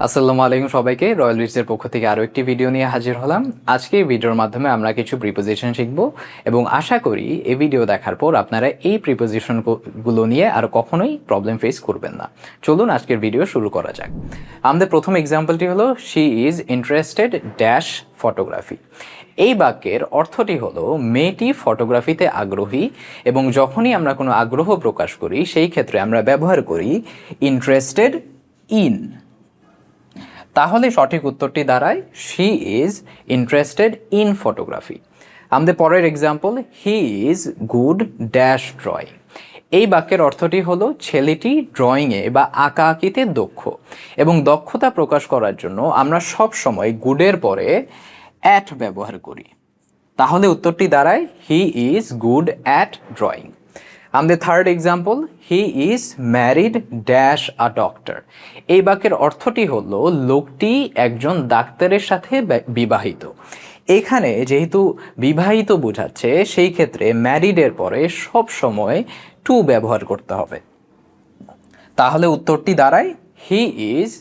আসসালামু আলাইকুম সবাইকে। রয়্যাল রিচের পক্ষ থেকে আরও একটি ভিডিও নিয়ে হাজির হলাম। আজকে এই ভিডিওর মাধ্যমে আমরা কিছু প্রিপোজিশন শিখব এবং আশা করি এই ভিডিও দেখার পর আপনারা এই প্রিপোজিশনগুলো নিয়ে আর কখনোই প্রবলেম ফেস করবেন না। চলুন আজকের ভিডিও শুরু করা যাক। আমাদের প্রথম এক্সাম্পলটি হলো she is interested dash photography. এই বাক্যের অর্থটি হলো মেয়েটি ফটোগ্রাফিতে আগ্রহী, এবং যখনই আমরা কোনো আগ্রহ প্রকাশ করি সেই ক্ষেত্রে আমরা ব্যবহার করি ইন্টারেস্টেড ইন। তাহলে সঠিক উত্তরটি দাঁড়ায় she is interested in photography. আমাদের পরের example, he is good dash drawing. এই বাক্যের অর্থটি হলো ছেলেটি ড্রয়িংয়ে বা আঁকা আঁকিতে দক্ষ, এবং দক্ষতা প্রকাশ করার জন্য আমরা সব সময় গুডের পরে অ্যাট ব্যবহার করি। তাহলে উত্তরটি দাঁড়ায় he is good at drawing. আমাদের third example, he is married dash a doctor. এই বাক্যের অর্থটি হলো লোকটি একজন ডাক্তারের সাথে বিবাহিত। এখানে যেহেতু বিবাহিত বোঝাচ্ছে সেই ক্ষেত্রে ম্যারিডের পরে সব সময় টু ব্যবহার করতে হবে। তাহলে উত্তরটি দাঁড়ায় he is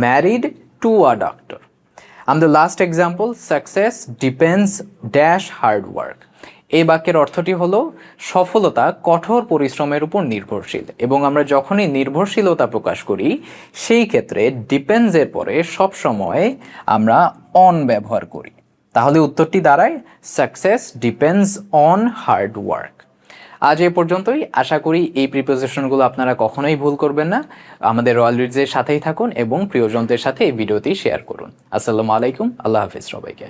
married to a doctor. আমাদের last example, success depends dash hard work. এই বাক্যের অর্থটি হলো সফলতা কঠোর পরিশ্রমের উপর নির্ভরশীল, এবং আমরা যখনই নির্ভরশীলতা প্রকাশ করি সেই ক্ষেত্রে ডিপেন্ডসের পরে সবসময় আমরা অন ব্যবহার করি। তাহলে উত্তরটি দাঁড়ায় success depends on hard work. আজ এ পর্যন্তই। আশা করি এই প্রিপোজিশনগুলো আপনারা কখনোই ভুল করবেন না। আমাদের রয়্যাল রিডসের সাথেই থাকুন এবং প্রিয়জনদের সাথে এই ভিডিওটি শেয়ার করুন। আসসালামু আলাইকুম, আল্লাহ হাফিজ সবাইকে।